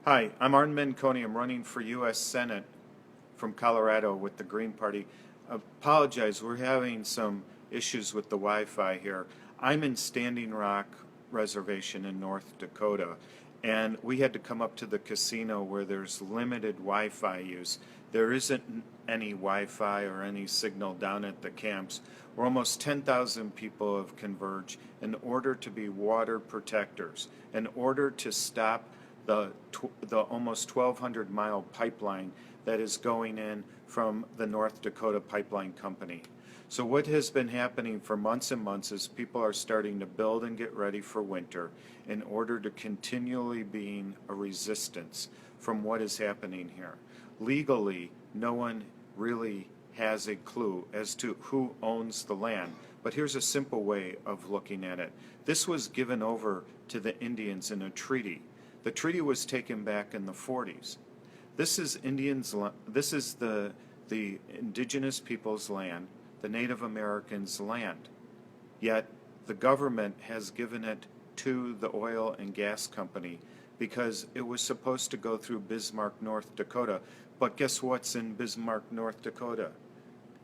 Hi, I'm Arn Menconi. I'm running for U.S. Senate from Colorado with the Green Party. Apologize, we're having some issues with the Wi-Fi here. I'm in Standing Rock Reservation in North Dakota, and we had to come up to the casino where there's limited Wi-Fi use. There isn't any Wi-Fi or any signal down at the camps, where almost 10,000 people have converged in order to be water protectors, in order to stop the almost 1,200 mile pipeline that is going in from the North Dakota Pipeline Company. So what has been happening for months and months is people are starting to build and get ready for winter in order to continually being a resistance from what is happening here. Legally, no one really has a clue as to who owns the land. But here's a simple way of looking at it. This was given over to the Indians in a treaty. The treaty was taken back in the 40s. This is the indigenous people's land, the Native Americans' land. Yet the government has given it to the oil and gas company because it was supposed to go through Bismarck, North Dakota. But guess what's in Bismarck, North Dakota?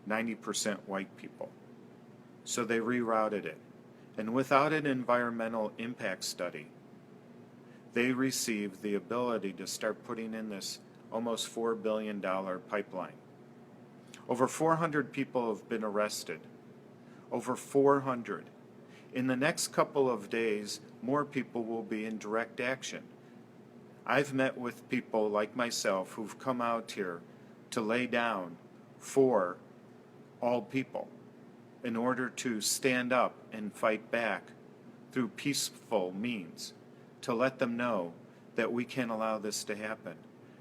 90% white people. So they rerouted it. And without an environmental impact study, they received the ability to start putting in this almost $4 billion pipeline. Over 400 people have been arrested. Over 400. In the next couple of days, more people will be in direct action. I've met with people like myself who've come out here to lay down for all people in order to stand up and fight back through peaceful means, to let them know that we can't allow this to happen.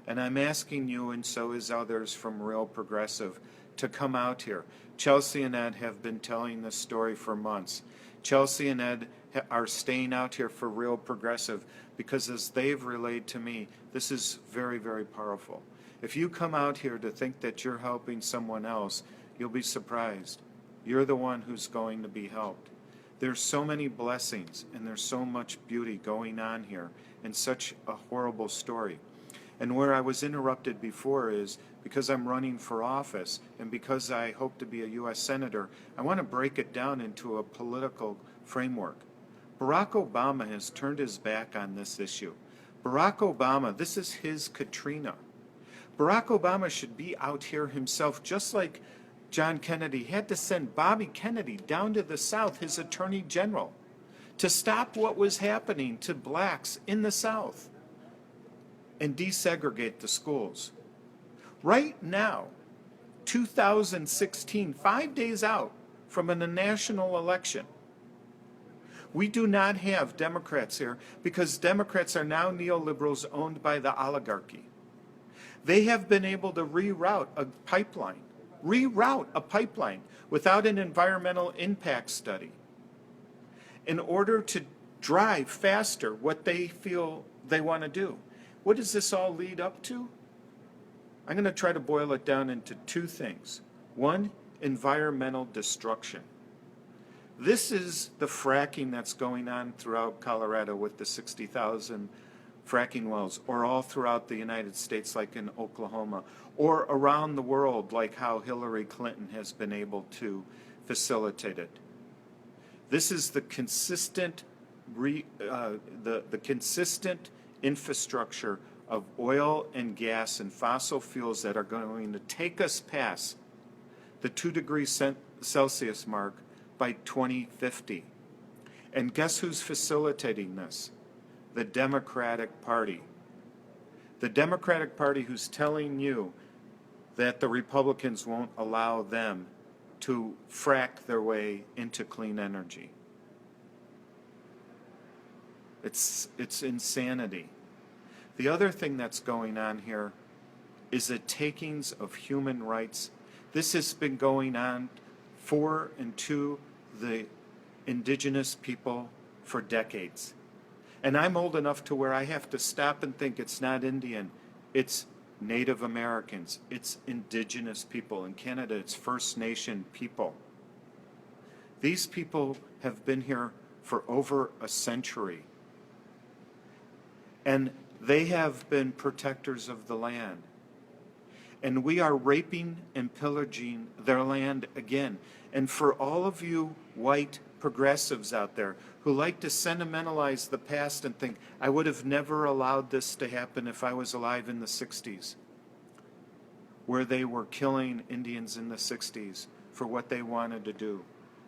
And I'm asking you, and so is others from Real Progressive, to come out here. Chelsea and Ed have been telling this story for months. Chelsea and Ed are staying out here for Real Progressive because, as they've relayed to me, this is very, very powerful. If you come out here to think that you're helping someone else, you'll be surprised. You're the one who's going to be helped. There's so many blessings and there's so much beauty going on here in such a horrible story. And where I was interrupted before is because I'm running for office and because I hope to be a U.S. Senator, I want to break it down into a political framework. Barack Obama has turned his back on this issue. Barack Obama, this is his Katrina. Barack Obama should be out here himself, just like John Kennedy had to send Bobby Kennedy down to the South, his Attorney General, to stop what was happening to blacks in the South and desegregate the schools. Right now, 2016, 5 days out from a national election, we do not have Democrats here because Democrats are now neoliberals owned by the oligarchy. They have been able to reroute a pipeline without an environmental impact study in order to drive faster what they feel they want to do. What does this all lead up to? I'm going to try to boil it down into two things. One, environmental destruction. This is the fracking that's going on throughout Colorado with the 60,000 fracking wells, or all throughout the United States like in Oklahoma, or around the world like how Hillary Clinton has been able to facilitate it. This is the consistent consistent infrastructure of oil and gas and fossil fuels that are going to take us past the 2 degrees Celsius mark by 2050. And guess who's facilitating this? The Democratic Party. The Democratic Party who's telling you that the Republicans won't allow them to frack their way into clean energy. It's insanity. The other thing that's going on here is the takings of human rights. This has been going on for and to the indigenous people for decades. And I'm old enough to where I have to stop and think it's not Indian, it's Native Americans, it's indigenous people. In Canada, it's First Nation people. These people have been here for over a century. And They have been protectors of the land. And we are raping and pillaging their land again. And for all of you white progressives out there who like to sentimentalize the past and think, I would have never allowed this to happen if I was alive in the 60s, where they were killing Indians in the 60s for what they wanted to do,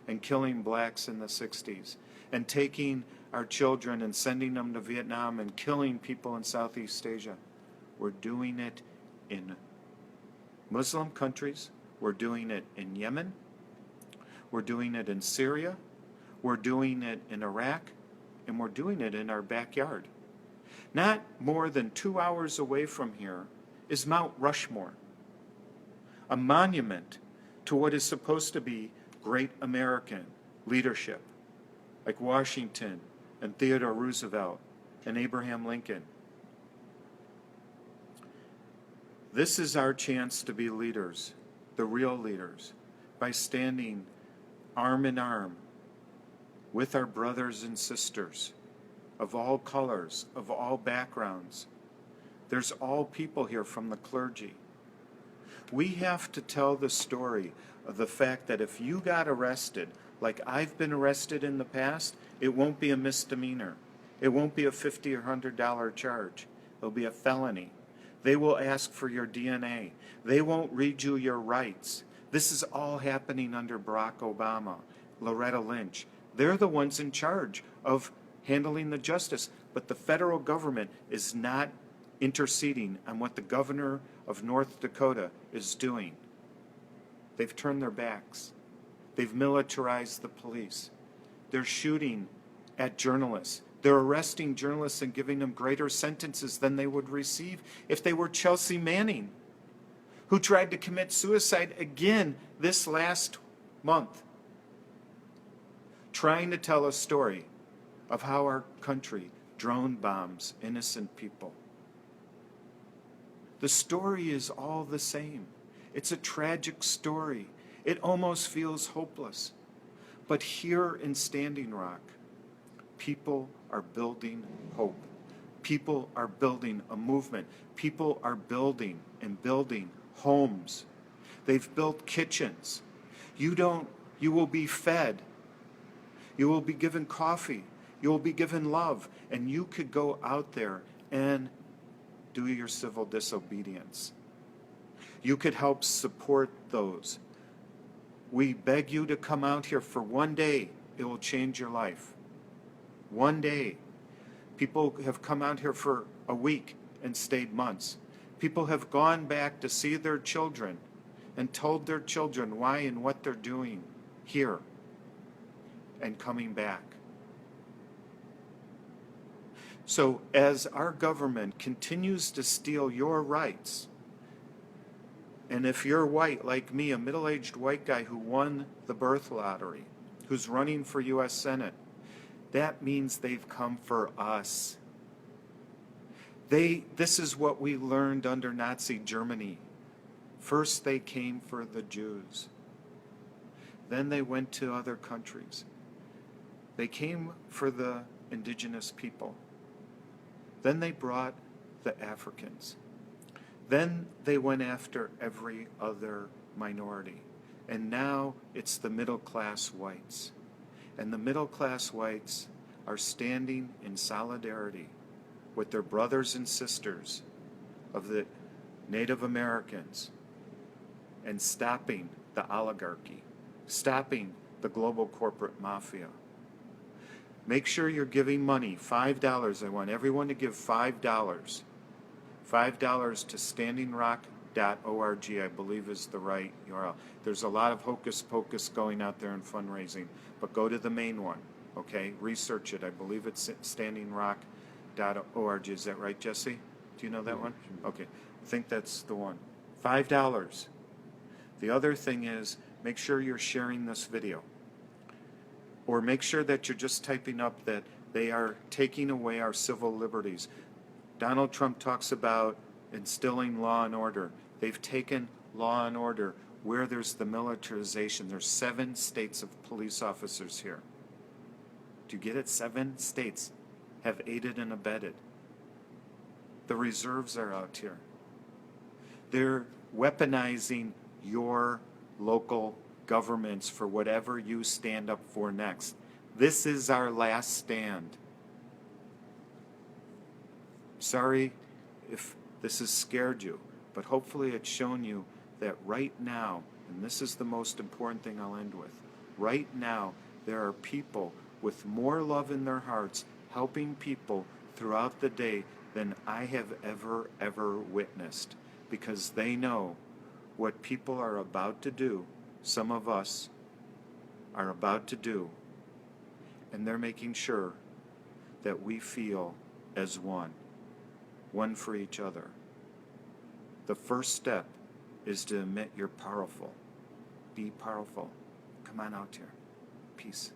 and killing blacks in the 60s, and taking our children and sending them to Vietnam and killing people in Southeast Asia. We're doing it in Muslim countries. We're doing it in Yemen. We're doing it in Syria. We're doing it in Iraq. And we're doing it in our backyard. Not more than 2 hours away from here is Mount Rushmore, a monument to what is supposed to be great American leadership, like Washington and Theodore Roosevelt and Abraham Lincoln. This is our chance to be leaders, the real leaders, by standing arm in arm with our brothers and sisters of all colors, of all backgrounds. There's all people here from the clergy. We have to tell the story of the fact that if you got arrested, like I've been arrested in the past, it won't be a misdemeanor. It won't be a $50 or $100 charge. It'll be a felony. They will ask for your DNA. They won't read you your rights. This is all happening under Barack Obama, Loretta Lynch. They're the ones in charge of handling the justice, but the federal government is not interceding on what the governor of North Dakota is doing. They've turned their backs. They've militarized the police. They're shooting at journalists. They're arresting journalists and giving them greater sentences than they would receive if they were Chelsea Manning, who tried to commit suicide again this last month, trying to tell a story of how our country drone bombs innocent people. The story is all the same. It's a tragic story. It almost feels hopeless. But here in Standing Rock, people are building hope. People are building a movement. People are building and building homes. They've built kitchens. You will be fed. You will be given coffee. You will be given love. And you could go out there and do your civil disobedience. You could help support those. We beg you to come out here for one day. It will change your life. One day. People have come out here for a week and stayed months. People have gone back to see their children and told their children why and what they're doing here and coming back. So as our government continues to steal your rights, and if you're white like me, a middle-aged white guy who won the birth lottery, who's running for U.S. Senate, that means they've come for us. This is what we learned under Nazi Germany. First they came for the Jews. Then they went to other countries. They came for the indigenous people. Then they brought the Africans. Then they went after every other minority. And now it's the middle-class whites. And the middle-class whites are standing in solidarity with their brothers and sisters of the Native Americans and stopping the oligarchy, stopping the global corporate mafia. Make sure you're giving money, $5. I want everyone to give $5. $5 to standingrock.org, I believe is the right URL. There's a lot of hocus pocus going out there in fundraising, but go to the main one, okay? Research it. I believe it's standingrock.org. Is that right, Jesse? Do you know that one? Okay. I think that's the one. $5. The other thing is, make sure you're sharing this video. Or make sure that you're just typing up that they are taking away our civil liberties. Donald Trump talks about instilling law and order. They've taken law and order where there's the militarization. There's 7 states of police officers here. Do you get it? 7 states have aided and abetted. The reserves are out here. They're weaponizing your local governments for whatever you stand up for next. This is our last stand. Sorry if this has scared you, but hopefully it's shown you that right now, and this is the most important thing I'll end with, right now there are people with more love in their hearts helping people throughout the day than I have ever witnessed, because they know what people are about to do, some of us are about to do, and they're making sure that we feel as one for each other. The first step is to admit you're powerful. Be powerful. Come on out here. Peace.